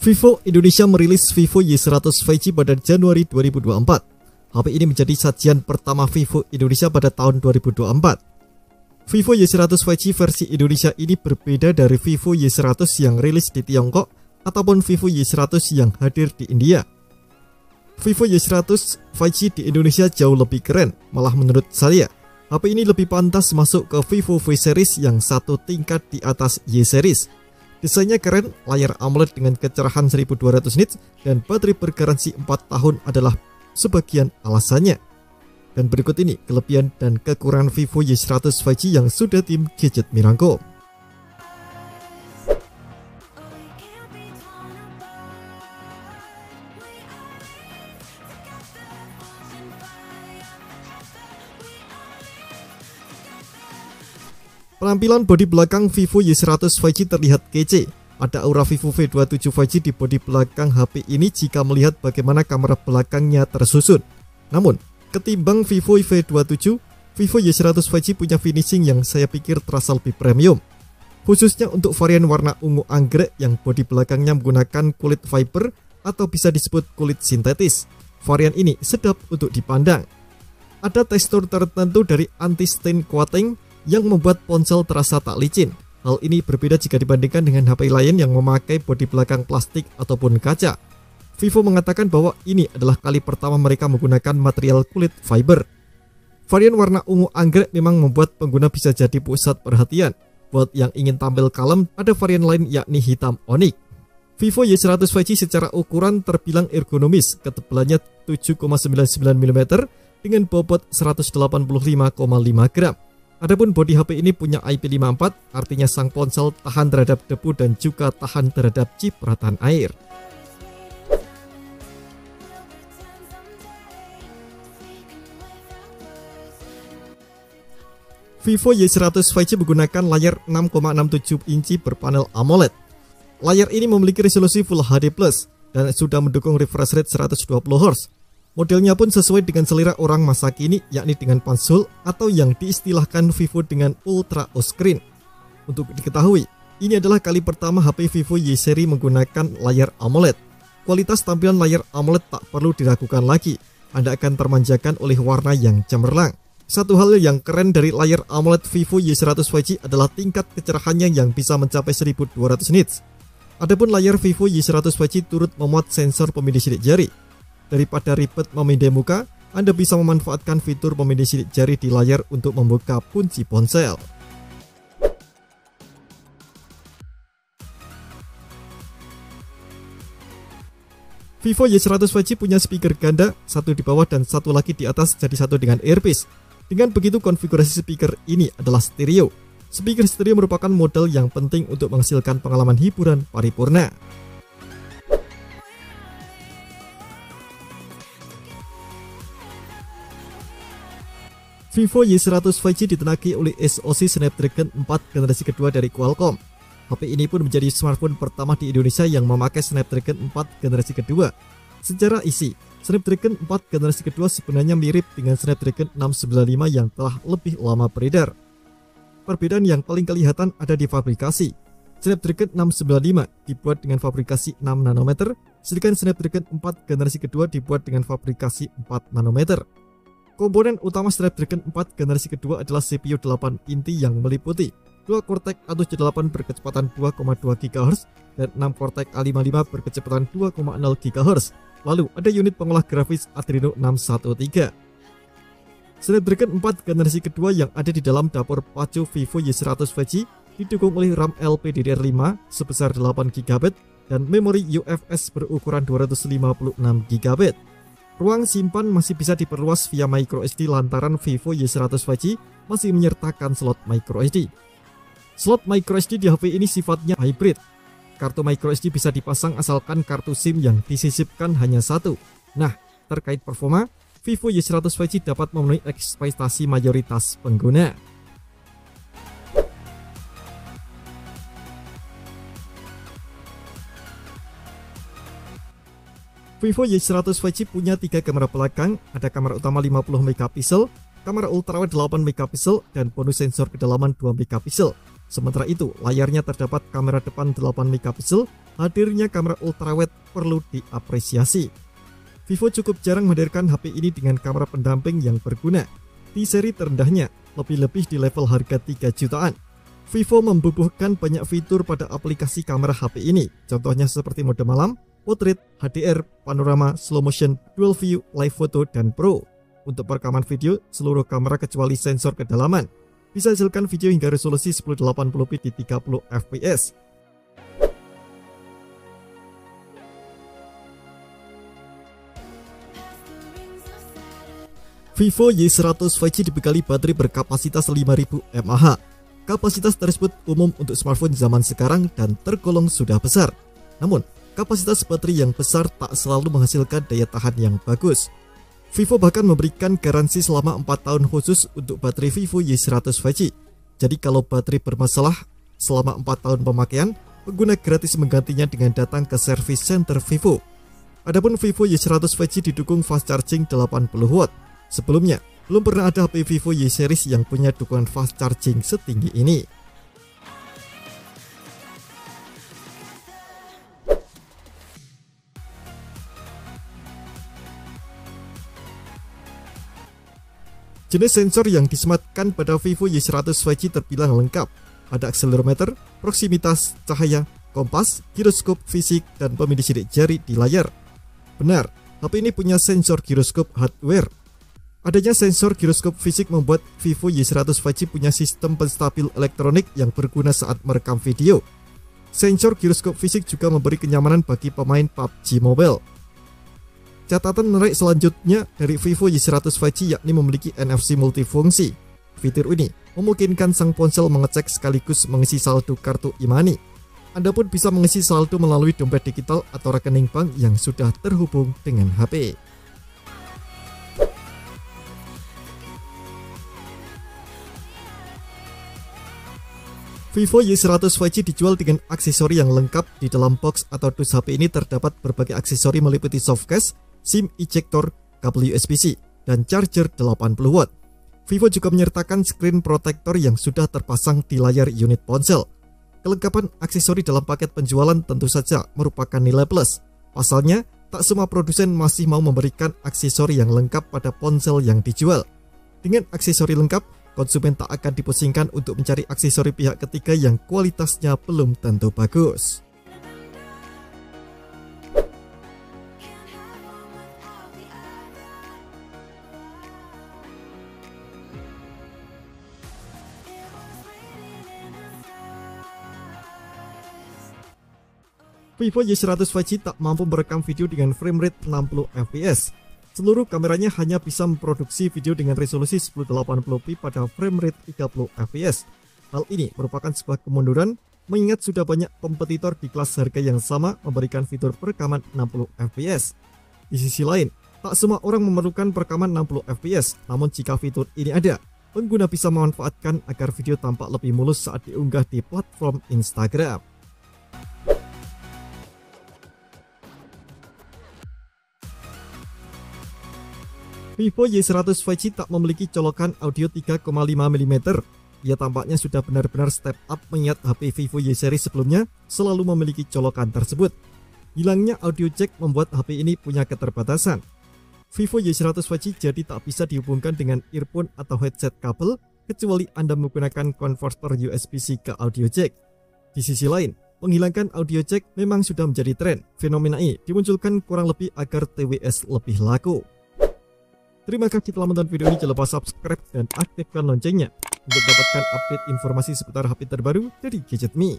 Vivo Indonesia merilis Vivo Y100 5G pada Januari 2024. HP ini menjadi sajian pertama Vivo Indonesia pada tahun 2024. Vivo Y100 5G versi Indonesia ini berbeda dari Vivo Y100 yang rilis di Tiongkok ataupun Vivo Y100 yang hadir di India. Vivo Y100 5G di Indonesia jauh lebih keren, malah menurut saya. HP ini lebih pantas masuk ke Vivo V Series yang satu tingkat di atas Y Series. Desainnya keren, layar AMOLED dengan kecerahan 1200 nits, dan baterai bergaransi 4 tahun adalah sebagian alasannya. Dan berikut ini kelebihan dan kekurangan Vivo Y100 5G yang sudah tim Gadget merangkum. Penampilan bodi belakang Vivo Y100 5G terlihat kece. Ada aura Vivo V27 5G di bodi belakang HP ini jika melihat bagaimana kamera belakangnya tersusun. Namun, ketimbang Vivo V27, Vivo Y100 5G punya finishing yang saya pikir terasa lebih premium. Khususnya untuk varian warna ungu anggrek yang bodi belakangnya menggunakan kulit fiber atau bisa disebut kulit sintetis. Varian ini sedap untuk dipandang. Ada tekstur tertentu dari anti-stain coating yang membuat ponsel terasa tak licin. Hal ini berbeda jika dibandingkan dengan HP lain yang memakai bodi belakang plastik ataupun kaca. Vivo mengatakan bahwa ini adalah kali pertama mereka menggunakan material kulit fiber. Varian warna ungu anggrek memang membuat pengguna bisa jadi pusat perhatian. Buat yang ingin tampil kalem, ada varian lain yakni hitam onyx. Vivo Y100 5G secara ukuran terbilang ergonomis, ketebalannya 7,99 mm dengan bobot 185,5 gram. Adapun bodi HP ini punya IP54, artinya sang ponsel tahan terhadap debu dan juga tahan terhadap cipratan air. Vivo Y100 5G menggunakan layar 6,67 inci berpanel AMOLED. Layar ini memiliki resolusi Full HD+, dan sudah mendukung refresh rate 120 Hz. Modelnya pun sesuai dengan selera orang masa kini, yakni dengan pansul atau yang diistilahkan Vivo dengan Ultra O-Screen. Untuk diketahui, ini adalah kali pertama HP Vivo Y seri menggunakan layar AMOLED. Kualitas tampilan layar AMOLED tak perlu diragukan lagi, Anda akan termanjakan oleh warna yang cemerlang. Satu hal yang keren dari layar AMOLED Vivo Y100 5G adalah tingkat kecerahannya yang bisa mencapai 1200 nits. Adapun layar Vivo Y100 5G turut memuat sensor pemindai sidik jari. Daripada ribet memindai muka, Anda bisa memanfaatkan fitur pemindai sidik jari di layar untuk membuka kunci ponsel. Vivo Y100 5G punya speaker ganda, satu di bawah dan satu lagi di atas, jadi satu dengan earpiece. Dengan begitu, konfigurasi speaker ini adalah stereo. Speaker stereo merupakan modal yang penting untuk menghasilkan pengalaman hiburan paripurna. Vivo Y100 5G ditenagi oleh SoC Snapdragon 4 generasi kedua dari Qualcomm. HP ini pun menjadi smartphone pertama di Indonesia yang memakai Snapdragon 4 generasi kedua. Secara isi, Snapdragon 4 generasi kedua sebenarnya mirip dengan Snapdragon 695 yang telah lebih lama beredar. Perbedaan yang paling kelihatan ada di fabrikasi. Snapdragon 695 dibuat dengan fabrikasi 6 nanometer, sedangkan Snapdragon 4 generasi kedua dibuat dengan fabrikasi 4 nanometer. Komponen utama Snapdragon 4 generasi kedua adalah CPU 8 inti yang meliputi 2 Cortex A78 berkecepatan 2,2 GHz dan 6 Cortex A55 berkecepatan 2,0 GHz. Lalu ada unit pengolah grafis Adreno 613. Snapdragon 4 generasi kedua yang ada di dalam dapur pacu Vivo Y100 5G didukung oleh RAM LPDDR5 sebesar 8 GB dan memori UFS berukuran 256 GB. Ruang simpan masih bisa diperluas via microSD lantaran Vivo Y100 5G masih menyertakan slot microSD. Slot microSD di HP ini sifatnya hybrid. Kartu microSD bisa dipasang asalkan kartu SIM yang disisipkan hanya satu. Nah, terkait performa, Vivo Y100 5G dapat memenuhi ekspektasi mayoritas pengguna. Vivo Y100 5G punya 3 kamera belakang, ada kamera utama 50 megapiksel, kamera ultrawide 8 megapiksel, dan bonus sensor kedalaman 2 megapiksel. Sementara itu, layarnya terdapat kamera depan 8 megapiksel hadirnya kamera ultrawide perlu diapresiasi. Vivo cukup jarang menghadirkan HP ini dengan kamera pendamping yang berguna. Di seri terendahnya, lebih-lebih di level harga 3 jutaan. Vivo membubuhkan banyak fitur pada aplikasi kamera HP ini, contohnya seperti mode malam, portrait, HDR, panorama, slow motion, dual view, live photo, dan pro. Untuk perekaman video, seluruh kamera kecuali sensor kedalaman bisa hasilkan video hingga resolusi 1080p di 30 fps. Vivo Y100 5G dibekali baterai berkapasitas 5000 mAh. Kapasitas tersebut umum untuk smartphone zaman sekarang dan tergolong sudah besar. Namun, kapasitas baterai yang besar tak selalu menghasilkan daya tahan yang bagus. Vivo bahkan memberikan garansi selama 4 tahun khusus untuk baterai Vivo Y100 5G. Jadi kalau baterai bermasalah selama 4 tahun pemakaian, pengguna gratis menggantinya dengan datang ke service center Vivo. Adapun Vivo Y100 5G didukung fast charging 80W. Sebelumnya, belum pernah ada HP Vivo Y series yang punya dukungan fast charging setinggi ini. Jenis sensor yang disematkan pada Vivo Y100 5G terbilang lengkap. Ada akselerometer, proksimitas, cahaya, kompas, giroskop fisik, dan pemindai sidik jari di layar. Benar, HP ini punya sensor giroskop hardware. Adanya sensor giroskop fisik membuat Vivo Y100 5G punya sistem penstabil elektronik yang berguna saat merekam video. Sensor giroskop fisik juga memberi kenyamanan bagi pemain PUBG Mobile. Catatan menarik selanjutnya dari Vivo Y100 5G yakni memiliki NFC multifungsi. Fitur ini memungkinkan sang ponsel mengecek sekaligus mengisi saldo kartu e-money. Anda pun bisa mengisi saldo melalui dompet digital atau rekening bank yang sudah terhubung dengan HP. Vivo Y100 5G dijual dengan aksesori yang lengkap. Di dalam box atau dus HP ini terdapat berbagai aksesori meliputi softcase, SIM ejector, kabel USB-C, dan charger 80W. Vivo juga menyertakan screen protector yang sudah terpasang di layar unit ponsel. Kelengkapan aksesori dalam paket penjualan tentu saja merupakan nilai plus. Pasalnya, tak semua produsen masih mau memberikan aksesori yang lengkap pada ponsel yang dijual. Dengan aksesori lengkap, konsumen tak akan dipusingkan untuk mencari aksesori pihak ketiga yang kualitasnya belum tentu bagus. Vivo Y100 5G tak mampu merekam video dengan frame rate 60 fps. Seluruh kameranya hanya bisa memproduksi video dengan resolusi 1080p pada frame rate 30 fps. Hal ini merupakan sebuah kemunduran mengingat sudah banyak kompetitor di kelas harga yang sama memberikan fitur perekaman 60 fps. Di sisi lain, tak semua orang memerlukan perekaman 60 fps, namun jika fitur ini ada, pengguna bisa memanfaatkan agar video tampak lebih mulus saat diunggah di platform Instagram. Vivo Y100 5G tak memiliki colokan audio 3,5 mm. Ia tampaknya sudah benar-benar step up mengingat HP Vivo Y series sebelumnya selalu memiliki colokan tersebut. Hilangnya audio jack membuat HP ini punya keterbatasan. Vivo Y100 5G jadi tak bisa dihubungkan dengan earphone atau headset kabel kecuali Anda menggunakan konverter USB-C ke audio jack. Di sisi lain, menghilangkan audio jack memang sudah menjadi tren. Fenomena ini dimunculkan kurang lebih agar TWS lebih laku. Terima kasih telah menonton video ini, jangan lupa subscribe dan aktifkan loncengnya untuk dapatkan update informasi seputar HP terbaru dari Gadget Me.